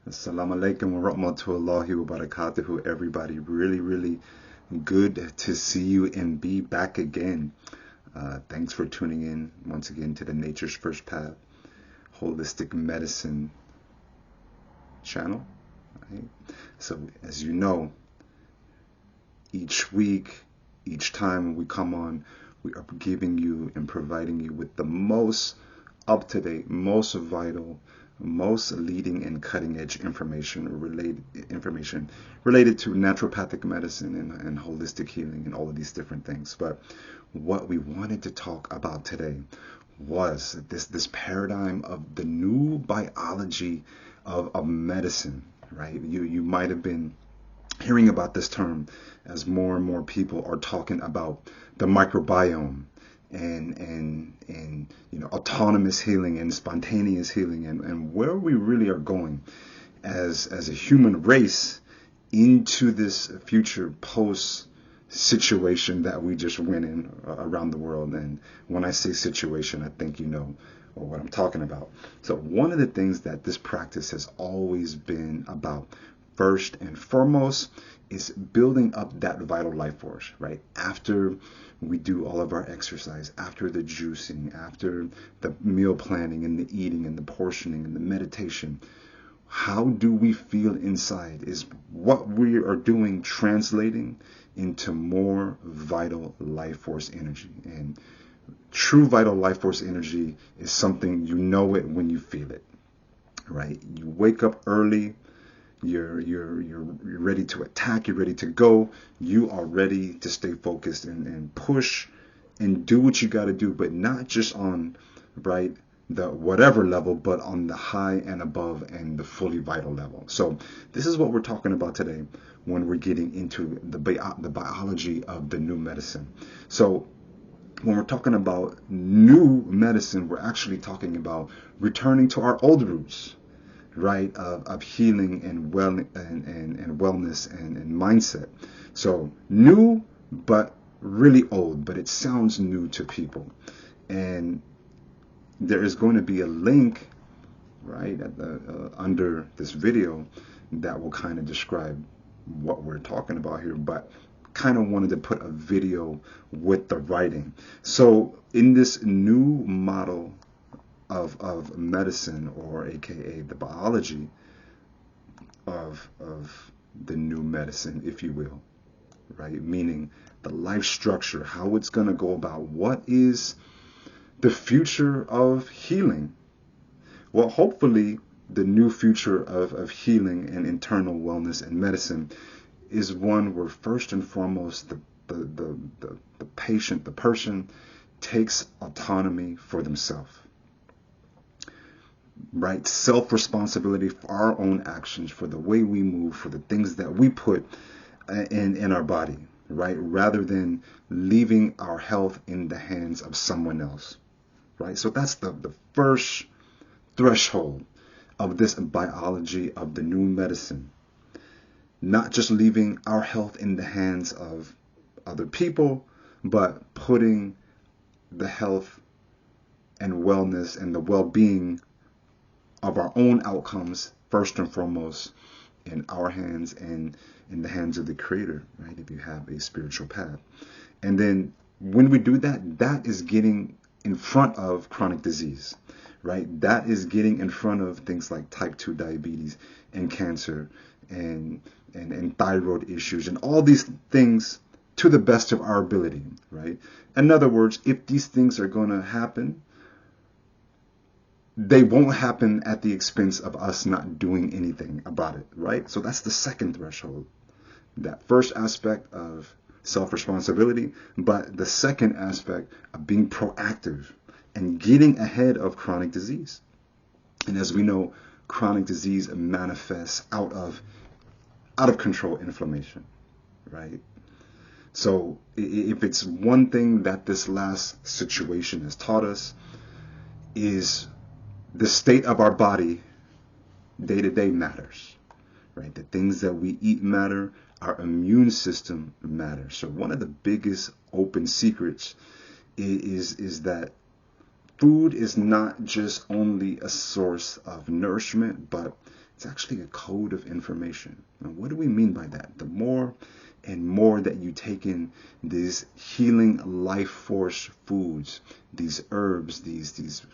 Assalamu alaikum wa rahmatullahi wa barakatuhu, everybody. Really good to see you and be back again. Thanks for tuning in once again to the Nature's First Path Holistic Medicine channel. Right? So, as you know, each week, each time we come on, we are giving you and providing you with the most up-to-date, most vital, most leading and cutting-edge information related to naturopathic medicine and holistic healing and all of these different things. But what we wanted to talk about today was this paradigm of the new biology of medicine, right? You might have been hearing about this term as more and more people are talking about the microbiome and autonomous healing and spontaneous healing and where we really are going as a human race into this future post situation that we just went in around the world. And when I say situation, I think you know what I'm talking about. So one of the things that this practice has always been about, first and foremost, is building up that vital life force, right? After we do all of our exercise, after the juicing, after the meal planning and the eating and the portioning and the meditation, how do we feel inside? Is what we are doing translating into more vital life force energy? And true vital life force energy is something, you know it when you feel it, right? You wake up early, you're ready to attack, you're ready to go, you are ready to stay focused and push and do what you got to do, but not just on, right, the whatever level, but on the high and above and the fully vital level. So this is what we're talking about today when we're getting into the biology of the new medicine. So when we're talking about new medicine, we're actually talking about returning to our old roots, right, of healing and wellness and mindset. So new, but really old, but it sounds new to people. And there is going to be a link, right, at the under this video that will kind of describe what we're talking about here, but kind of wanted to put a video with the writing. So in this new model of medicine, or aka the biology of the new medicine, if you will, right? Meaning the life structure, how it's going to go about, what is the future of healing? Well, hopefully the new future of healing and internal wellness and medicine is one where first and foremost the patient, the person, takes autonomy for themselves. Right? Self-responsibility for our own actions, for the way we move, for the things that we put in our body, right? Rather than leaving our health in the hands of someone else, right? So that's the first threshold of this biology of the new medicine. Not just leaving our health in the hands of other people, but putting the health and wellness and the well-being of our own outcomes first and foremost in our hands and in the hands of the Creator, right? If you have a spiritual path. And then when we do that, that is getting in front of chronic disease, right? That is getting in front of things like type 2 diabetes and cancer and thyroid issues and all these things to the best of our ability, right? In other words, if these things are going to happen, they won't happen at the expense of us not doing anything about it, right? So that's the second threshold. That first aspect of self-responsibility, but the second aspect of being proactive and getting ahead of chronic disease. And as we know, chronic disease manifests out of control inflammation, right? So if it's one thing that this last situation has taught us, is the state of our body day to day matters, right? The things that we eat matter, our immune system matters. So one of the biggest open secrets is that food is not just only a source of nourishment, but it's actually a code of information. And what do we mean by that? The more and more that you take in these healing life force foods, these herbs, these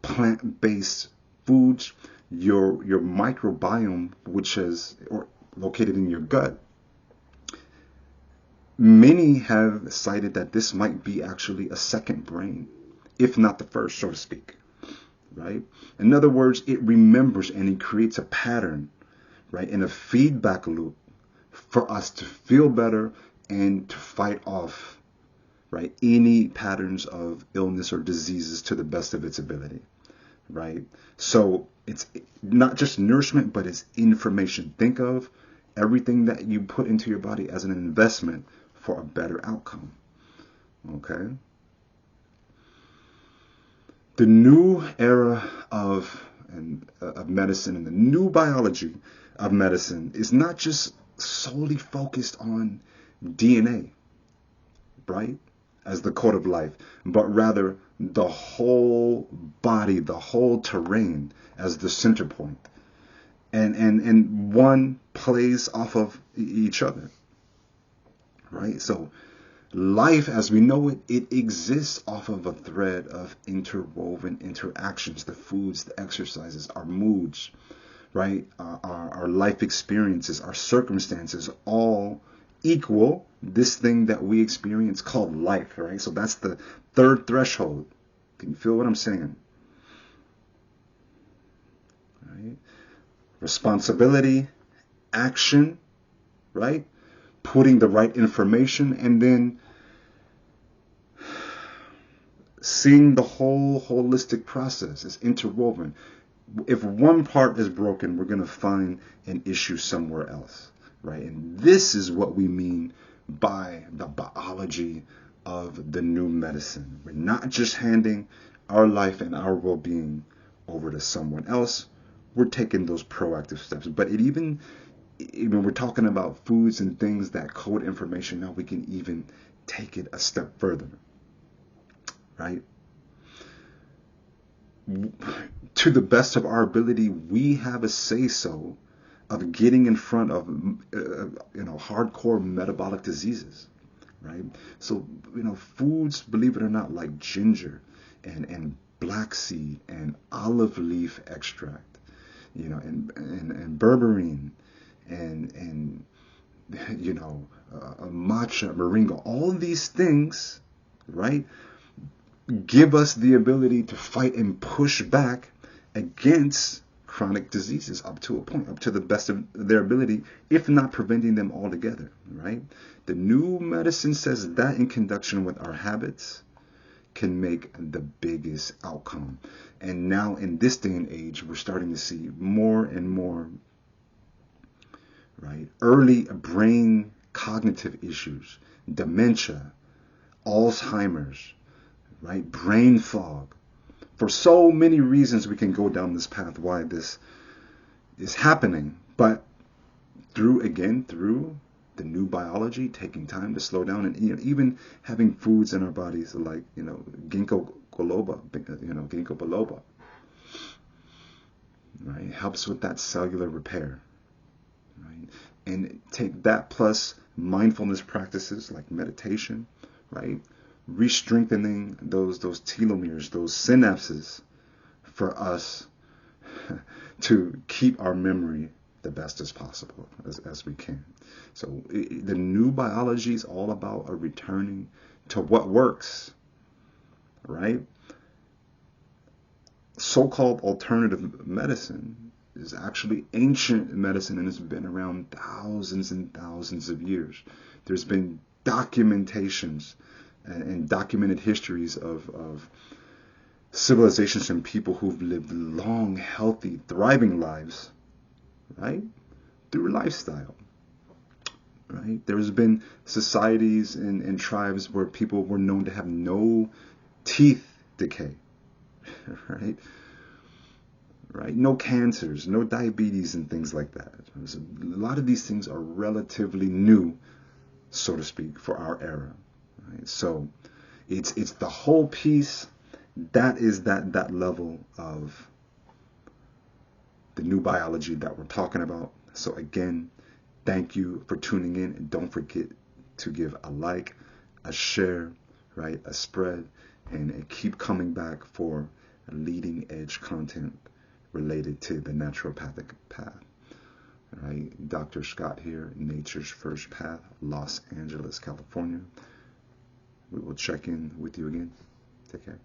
plant-based foods, your microbiome, which is located in your gut, many have cited that this might be actually a second brain, if not the first, so to speak, right? In other words, it remembers and it creates a pattern, right, and a feedback loop for us to feel better and to fight off, right, any patterns of illness or diseases to the best of its ability, right? So it's not just nourishment, but it's information. Think of everything that you put into your body as an investment for a better outcome. Okay? The new era of medicine and the new biology of medicine is not just solely focused on DNA, right, as the code of life, but rather the whole body, the whole terrain as the center point. And one plays off of each other, right? So life as we know it, it exists off of a thread of interwoven interactions, the foods, the exercises, our moods, right? Our life experiences, our circumstances, all equal this thing that we experience called life, right? So that's the third threshold. Can you feel what I'm saying? Right? Responsibility, action, right? Putting the right information, and then seeing the whole holistic process is interwoven. If one part is broken, we're going to find an issue somewhere else, right? And this is what we mean by the biology of the new medicine. We're not just handing our life and our well-being over to someone else. We're taking those proactive steps. But it even we're talking about foods and things that code information, now we can even take it a step further, right? To the best of our ability, we have a say-so of getting in front of hardcore metabolic diseases, right? So foods, believe it or not, like ginger and black seed and olive leaf extract, and berberine and matcha, moringa, all these things, right, give us the ability to fight and push back against chronic diseases up to a point, up to the best of their ability, if not preventing them altogether, right? The new medicine says that in conjunction with our habits can make the biggest outcome. And now in this day and age, we're starting to see more and more, right, early brain cognitive issues, dementia, Alzheimer's, right, brain fog. For so many reasons we can go down this path why this is happening, but through the new biology, taking time to slow down, and even having foods in our bodies like ginkgo biloba, right, helps with that cellular repair, right? And take that plus mindfulness practices like meditation, right, re-strengthening those telomeres, those synapses, for us to keep our memory the best as possible, as we can. So the new biology is all about a returning to what works, right? So-called alternative medicine is actually ancient medicine, and it's been around thousands and thousands of years. There's been documentations and documented histories of civilizations and people who've lived long, healthy, thriving lives, right, through lifestyle, right? There's been societies and tribes where people were known to have no teeth decay, right? Right? No cancers, no diabetes and things like that. So a lot of these things are relatively new, so to speak, for our era. Right? So it's the whole piece, That is that level of the new biology that we're talking about. So again, thank you for tuning in, and don't forget to give a like, a share, right, a spread, and keep coming back for leading edge content related to the naturopathic path. All right, Dr. Scott here, Nature's First Path, Los Angeles, California. We will check in with you again. Take care.